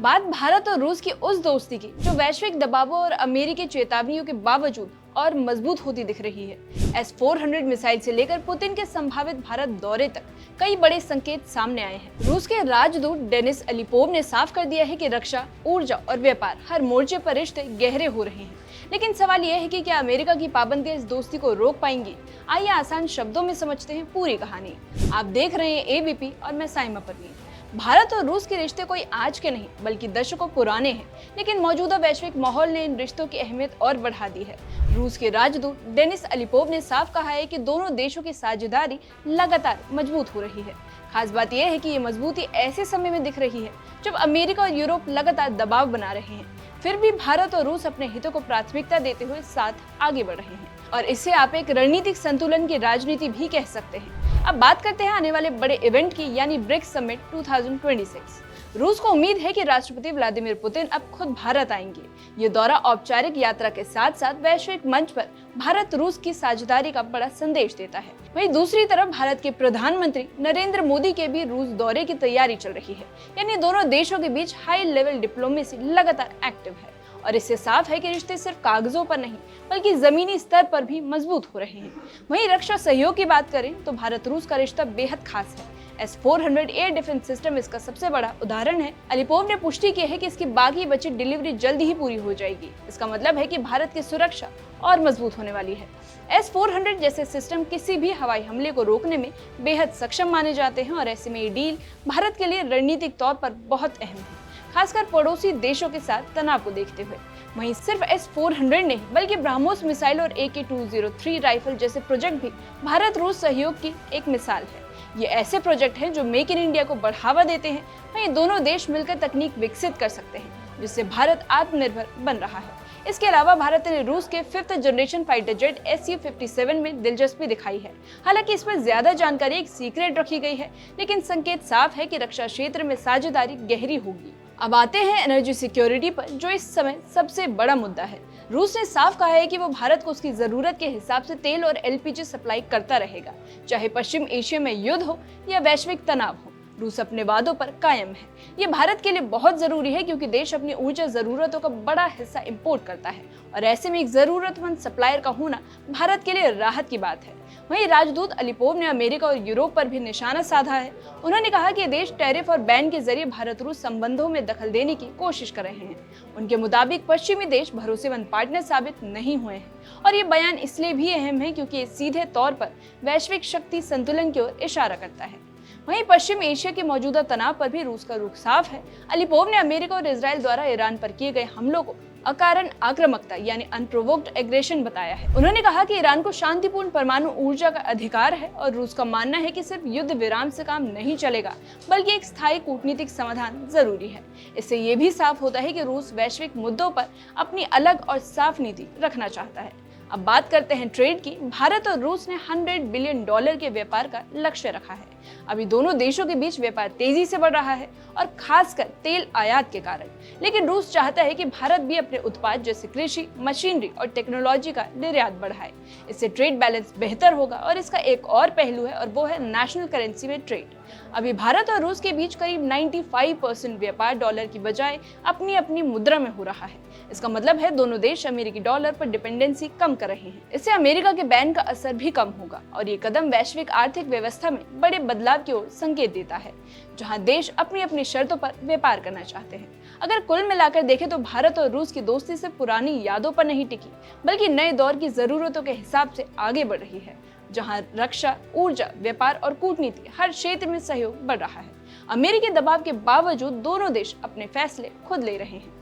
बात भारत और रूस की उस दोस्ती की जो वैश्विक दबावों और अमेरिकी चेतावनियों के बावजूद और मजबूत होती दिख रही है। S-400 मिसाइल से लेकर पुतिन के संभावित भारत दौरे तक कई बड़े संकेत सामने आए हैं। रूस के राजदूत डेनिस अलीपोव ने साफ कर दिया है कि रक्षा, ऊर्जा और व्यापार हर मोर्चे पर रिश्ते गहरे हो रहे हैं। लेकिन सवाल यह है कि क्या अमेरिका की पाबंदियां इस दोस्ती को रोक पाएंगी? आइए आसान शब्दों में समझते हैं पूरी कहानी। आप देख रहे हैं ABP और मैं साइमा परवीन। भारत और रूस के रिश्ते कोई आज के नहीं बल्कि दशकों पुराने हैं, लेकिन मौजूदा वैश्विक माहौल ने इन रिश्तों की अहमियत और बढ़ा दी है। रूस के राजदूत डेनिस अलीपोव ने साफ कहा है कि दोनों देशों की साझेदारी लगातार मजबूत हो रही है। खास बात यह है कि ये मजबूती ऐसे समय में दिख रही है जब अमेरिका और यूरोप लगातार दबाव बना रहे हैं। फिर भी भारत और रूस अपने हितों को प्राथमिकता देते हुए साथ आगे बढ़ रहे हैं, और इससे आप एक रणनीतिक संतुलन की राजनीति भी कह सकते हैं। अब बात करते हैं आने वाले बड़े इवेंट की, यानी ब्रिक्स समिट 2026। रूस को उम्मीद है कि राष्ट्रपति व्लादिमीर पुतिन अब खुद भारत आएंगे। ये दौरा औपचारिक यात्रा के साथ साथ वैश्विक मंच पर भारत रूस की साझेदारी का बड़ा संदेश देता है। वहीं दूसरी तरफ भारत के प्रधानमंत्री नरेंद्र मोदी के भी रूस दौरे की तैयारी चल रही है, यानी दोनों देशों के बीच हाई लेवल डिप्लोमेसी लगातार एक्टिव है। और इससे साफ है कि रिश्ते सिर्फ कागजों पर नहीं बल्कि जमीनी स्तर पर भी मजबूत हो रहे हैं। वहीं रक्षा सहयोग की बात करें तो भारत रूस का रिश्ता बेहद खास है। S-400 एयर डिफेंस सिस्टम इसका सबसे बड़ा उदाहरण है। अलीपोव ने पुष्टि की है कि इसकी बाकी बची डिलीवरी जल्द ही पूरी हो जाएगी। इसका मतलब है कि भारत की सुरक्षा और मजबूत होने वाली है। S-400 जैसे सिस्टम किसी भी हवाई हमले को रोकने में बेहद सक्षम माने जाते हैं, और ऐसे में ये डील भारत के लिए रणनीतिक तौर पर बहुत अहम है, खासकर पड़ोसी देशों के साथ तनाव को देखते हुए। वहीं सिर्फ S-400 नहीं बल्कि ब्रह्मोस मिसाइल और AK-203 राइफल जैसे प्रोजेक्ट भी भारत रूस सहयोग की एक मिसाल है। ये ऐसे प्रोजेक्ट हैं जो मेक इन इंडिया को बढ़ावा देते हैं। वहीं दोनों देश मिलकर तकनीक विकसित कर सकते हैं, जिससे भारत आत्मनिर्भर बन रहा है। इसके अलावा भारत ने रूस के 5th generation fighter jet Su-57 में दिलचस्पी दिखाई है। हालांकि इसमें ज्यादा जानकारी एक सीक्रेट रखी गई है, लेकिन संकेत साफ है कि रक्षा क्षेत्र में साझेदारी गहरी होगी। अब आते हैं एनर्जी सिक्योरिटी पर, जो इस समय सबसे बड़ा मुद्दा है। रूस ने साफ कहा है कि वो भारत को उसकी जरूरत के हिसाब से तेल और LPG सप्लाई करता रहेगा, चाहे पश्चिम एशिया में युद्ध हो या वैश्विक तनाव हो। रूस अपने वादों पर कायम है। ये भारत के लिए बहुत जरूरी है, क्योंकि देश अपनी ऊर्जा जरूरतों का बड़ा हिस्सा इंपोर्ट करता है, और ऐसे में एक जरूरतमंद सप्लायर का होना भारत के लिए राहत की बात है। वहीं राजदूत अलीपोव ने अमेरिका और यूरोप पर भी निशाना साधा है। उन्होंने कहा कि देश टैरिफ और बैन के जरिए भारत रूस संबंधों में दखल देने की कोशिश कर रहे हैं। उनके मुताबिक पश्चिमी देश भरोसेमंद पार्टनर साबित नहीं हुए हैं, और ये बयान इसलिए भी अहम है क्योंकि ये सीधे तौर पर वैश्विक शक्ति संतुलन की ओर इशारा करता है। वहीं पश्चिम एशिया के मौजूदा तनाव पर भी रूस का रुख साफ है। अलीपोव ने अमेरिका और इजराइल द्वारा ईरान पर किए गए हमलों को अकारण आक्रामकता यानी अनप्रोवोक्ड एग्रेशन बताया है। उन्होंने कहा कि ईरान को शांतिपूर्ण परमाणु ऊर्जा का अधिकार है, और रूस का मानना है कि सिर्फ युद्ध विराम से काम नहीं चलेगा बल्कि एक स्थायी कूटनीतिक समाधान जरूरी है। इससे ये भी साफ होता है कि रूस वैश्विक मुद्दों पर अपनी अलग और साफ नीति रखना चाहता है। अब बात करते हैं ट्रेड की। भारत और रूस ने $100 बिलियन के व्यापार का लक्ष्य रखा है। अभी दोनों देशों के बीच व्यापार तेजी से बढ़ रहा है, और खासकर तेल आयात के कारण। लेकिन रूस चाहता है कि भारत भी अपने उत्पाद जैसे कृषि, मशीनरी और टेक्नोलॉजी का निर्यात बढ़ाए। इससे ट्रेड बैलेंस बेहतर होगा, और इसका एक और पहलू है, और वो है नेशनल करेंसी में ट्रेड। अभी भारत और रूस के बीच करीब 95% व्यापार डॉलर की बजाय अपनी अपनी मुद्रा में हो रहा है। इसका मतलब है दोनों देश अमेरिकी डॉलर पर डिपेंडेंसी कम कर रहे हैं। इससे अमेरिका के बैन का असर भी कम होगा, और ये कदम वैश्विक आर्थिक व्यवस्था में बड़े बदलाव की ओर संकेत देता है, जहां देश अपनी अपनी शर्तों पर व्यापार करना चाहते हैं। अगर कुल मिलाकर देखें तो भारत और रूस की दोस्ती सिर्फ पुरानी यादों पर नहीं टिकी, बल्कि नए दौर की जरूरतों के हिसाब से आगे बढ़ रही है, जहां रक्षा, ऊर्जा, व्यापार और कूटनीति हर क्षेत्र में सहयोग बढ़ रहा है। अमेरिकी दबाव के बावजूद दोनों देश अपने फैसले खुद ले रहे हैं।